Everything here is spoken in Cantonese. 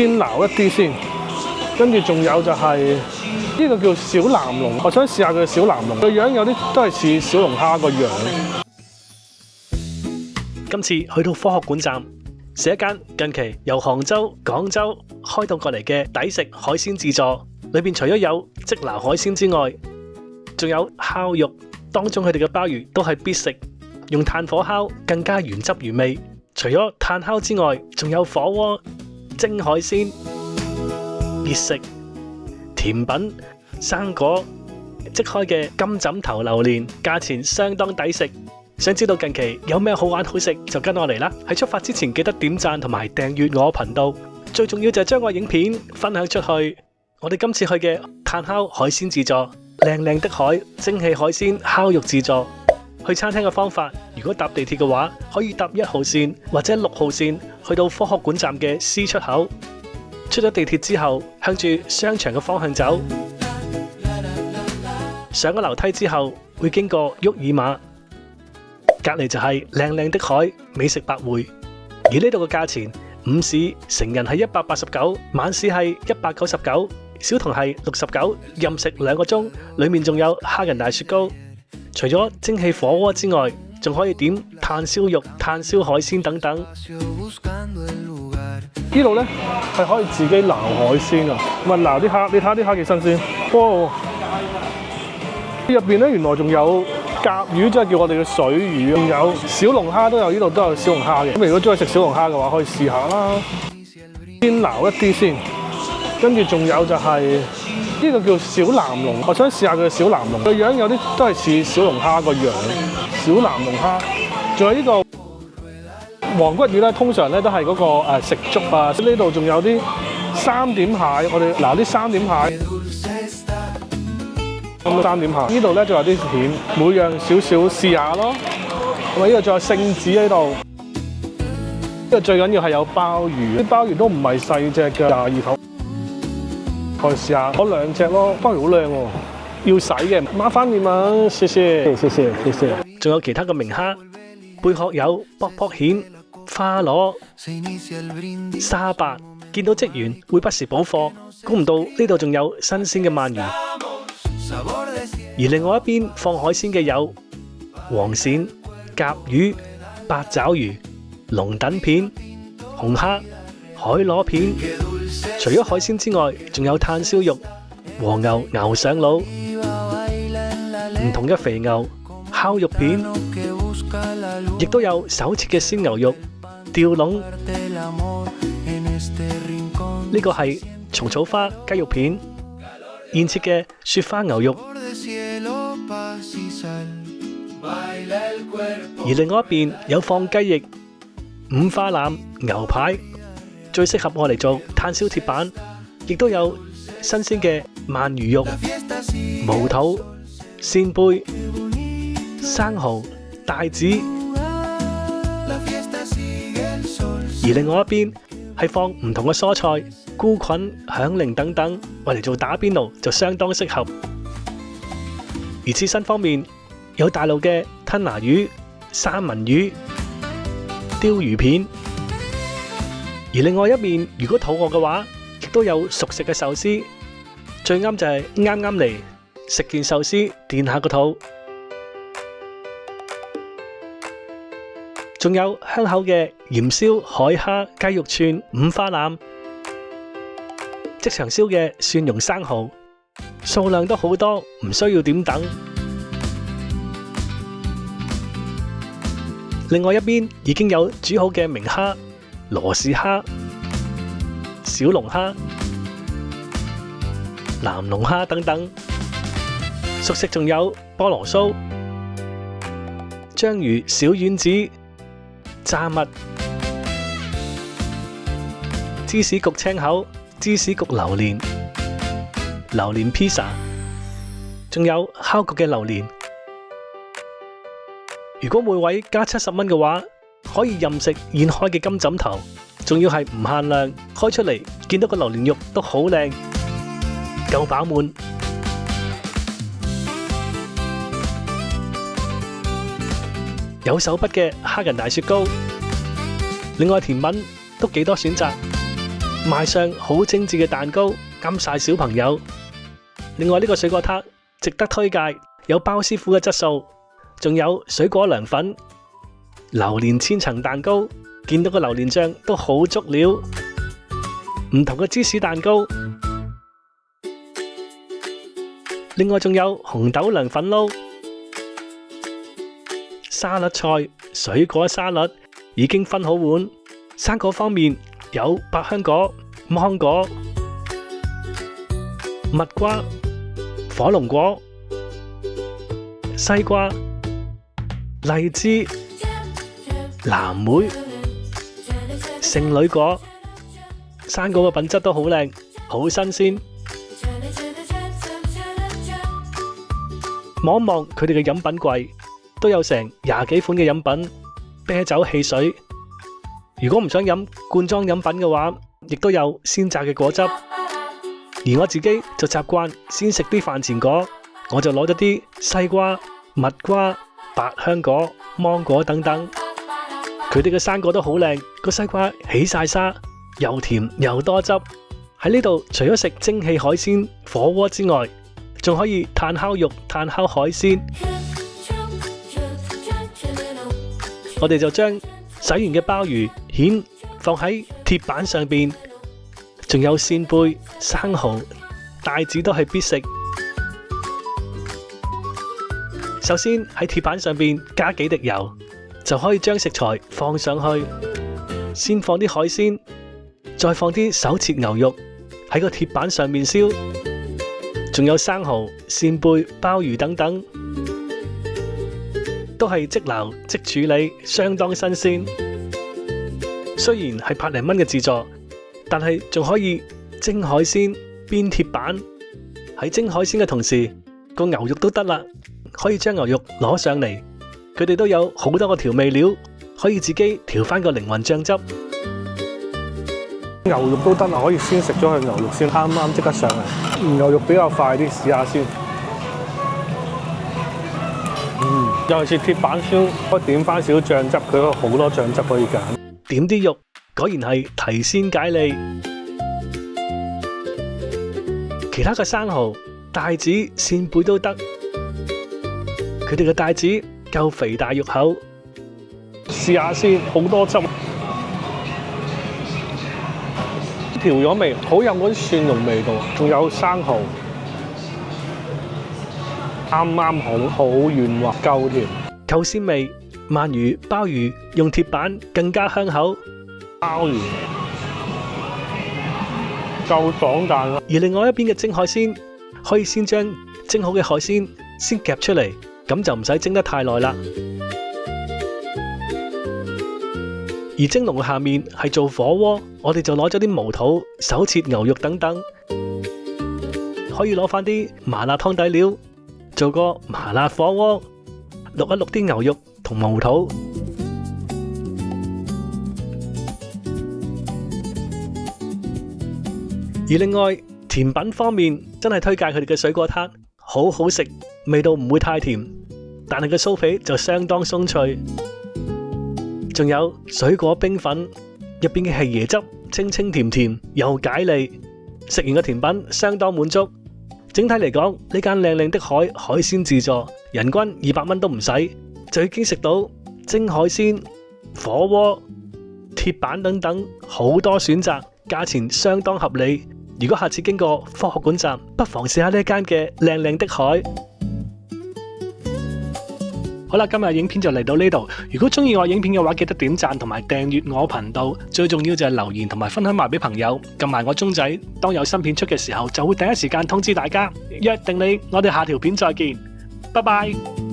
先撈一啲先，跟住仲有就係呢個叫小藍龍，我想試下佢嘅小藍龍，個樣有啲都係似小龍蝦個樣。今次去到科學館站，是一間近期由杭州、廣州開到過嚟嘅抵食海鮮自助，裏邊除咗有即撈海鮮之外，仲有烤肉，當中佢哋嘅鮑魚都係必食，用炭火烤更加原汁原味。除咗炭烤之外，仲有火鍋、蒸海鮮、熱食、甜品、生果、即開嘅金枕頭榴蓮，價錢相當抵食。想知道近期有咩好玩好食，就跟我嚟啦！喺出發之前記得點讚同埋訂閱我頻道，最重要就係將我影片分享出去。我哋今次去嘅炭烤海鮮自助，靚靚的海蒸汽海鮮烤肉自助。去餐廳嘅方法，如果搭地鐵嘅話，可以搭1號線或者6號線去到科學館站嘅 C 出口。出咗地鐵之後，向住商場嘅方向走。上咗樓梯之後，會經過沃爾瑪，隔離就係靚靚的海美食百匯。而呢度嘅價錢，午市成人係189，晚市係199，小童係69，任食2個鐘，裡面仲有蝦仁大雪糕。除咗蒸汽火鍋之外，仲可以點炭燒肉、炭燒海鮮等等。呢度咧係可以自己撈海鮮啊，咪撈啲蝦，你睇下啲蝦幾新鮮。哇！入邊咧原來仲有甲魚，即係叫我哋嘅水魚，仲有小龍蝦都有，呢度都有小龍蝦嘅。咁如果中意食小龍蝦嘅話，可以試下啦。先撈一啲先，跟住仲有就係呢個叫小藍龍，我想試下佢嘅小藍龍，個樣有啲都係似小龍蝦個樣。小藍龍蝦，仲有呢個黃骨魚咧，通常咧都係嗰個食粥啊。呢度仲有啲3點蟹，我哋撈啲3點蟹。咁3點蟹，呢度咧仲有啲蜆，每樣少少試下咯。咁啊，呢度仲有聖子喺度。呢個最緊要係有鮑魚，啲鮑魚都唔係細隻㗎，22頭。我試下嗰2隻咯，鮑魚好靚喎，要洗嘅。麻煩你嘛，謝謝，謝謝，謝謝。仲有其他嘅名蝦，貝殼有卜卜蜆、花螺、沙白。見到職員會不時補貨，估唔到呢度仲有新鮮嘅鰻魚。而另外一邊放海鮮嘅有黃鱔、甲魚、八爪魚、龍躉片、紅蝦、海螺片。除咗海鮮之外，仲有炭燒肉、和牛牛上腦、唔同嘅肥牛、烤肉片，亦都有手切嘅鮮牛肉、吊籠。呢個係蟲草花雞肉片，現切嘅雪花牛肉。而另外一邊有放雞翼、五花腩、牛排，最適合我嚟做炭燒鐵板。亦都有新鮮嘅鰻魚肉、毛肚、扇貝、生蠔、帶子。而另外一邊係放唔同嘅蔬菜、菇菌、響鈴等等，我嚟做打邊爐就相當適合。而刺身方面，有大陸嘅吞拿魚、三文魚、鯛魚片。而另外一面，如果肚餓嘅話，亦都有熟食嘅壽司。最啱就係啱啱嚟食件壽司，墊下個肚。仲有香口嘅鹽燒海蝦、雞肉串、五花腩，即場燒嘅蒜蓉生蠔，數量都好多，唔需要點等。另外一邊已經有煮好嘅明蝦、羅氏蝦、小龍蝦、藍龍蝦等等。熟食仲有菠蘿酥、章魚小丸子、炸物、芝士焗青口、芝士焗榴蓮、榴蓮披薩，仲有烤焗嘅榴蓮。如果每位加70蚊嘅話，可以任食現開嘅金枕頭，仲要係唔限量，開出嚟見到個榴蓮肉都好靚，夠飽滿。有手筆嘅蝦仁大雪糕，另外甜品都幾多選擇。賣相好精緻嘅蛋糕，啱晒小朋友。另外呢個水果撻值得推介，有包師傅嘅質素，仲有水果涼粉、榴蓮千層蛋糕，見到個榴蓮醬都好足料，唔同嘅芝士蛋糕。另外仲有紅豆涼粉撈、沙律菜、水果沙律已經分好碗。生果方面有百香果、芒果、蜜瓜、火龍果、西瓜、荔枝、藍莓、聖女果。生果嘅品質都好靚，好新鮮。望一望佢哋嘅飲品櫃，都有成20幾款嘅飲品，啤酒、汽水。如果唔想飲罐裝飲品嘅話，亦都有鮮榨嘅果汁。而我自己就習慣先食啲飯前果，我就攞咗啲西瓜、蜜瓜、百香果、芒果等等。佢哋嘅生果都好靚，個西瓜起晒沙，又甜又多汁。喺呢度除咗食蒸汽海鮮火鍋之外，仲可以炭烤肉、炭烤海鮮。我哋就將洗完嘅鮑魚蜆放喺鐵板上邊，仲有扇貝、生蠔、帶子都係必食。首先喺鐵板上邊加幾滴油，就可以將食材放上去。先放啲海鮮，再放啲手切牛肉喺個鐵板上面燒，仲有生蠔、扇貝、鮑魚等等，都係即撈即處理，相當新鮮。雖然係100零蚊嘅自助，但係仲可以蒸海鮮邊鐵板。喺蒸海鮮嘅同時，個牛肉都得啦，可以將牛肉攞上嚟。佢哋都有好多個調味料，可以自己調翻個靈魂醬汁。牛肉都得啦，可以先食咗佢牛肉先，啱啱即刻上嚟。牛肉比較快啲，試下先。尤其是鐵板燒，可以點翻少醬汁，佢有好多醬汁可以揀。點啲肉，果然係提鮮解膩。其他嘅生蠔、帶子、扇貝都得。佢哋嘅帶子夠肥大肉厚，試下先，好多汁，調咗味，好有嗰啲蒜蓉味道。仲有生蠔，啱啱好軟滑，夠甜，夠鮮味。鰻魚、鮑魚用鐵板更加香口，鮑魚夠爽彈啦。而另外一邊嘅蒸海鮮，可以先將蒸好嘅海鮮先夾出嚟，咁就唔使蒸得太耐啦。而蒸籠嘅下面係做火鍋，我哋就攞咗啲毛肚、手切牛肉等等，可以攞翻啲麻辣湯底料，做個麻辣火鍋，淥一淥啲牛肉同毛肚。而另外甜品方面，真係推介佢哋嘅水果撻，好好食，味道唔會太甜，但係個酥皮就相當鬆脆。仲有水果冰粉，入邊嘅係椰汁，清清甜甜又解膩。食完個甜品相當滿足。整體嚟講，呢間靚靚的海鮮自助，人均200蚊都唔使，就已經食到蒸海鮮、火鍋、鐵板等等好多選擇，價錢相當合理。如果下次經過科學館站，不妨試下呢間嘅靚靚的海。好啦，今日影片就嚟到呢度。如果中意我影片嘅話，記得點讚同埋訂閱我頻道。最重要就係留言同埋分享埋俾朋友，撳埋我鐘仔，當有新片出嘅時候，就會第一時間通知大家。約定你，我哋下條片再見，拜拜。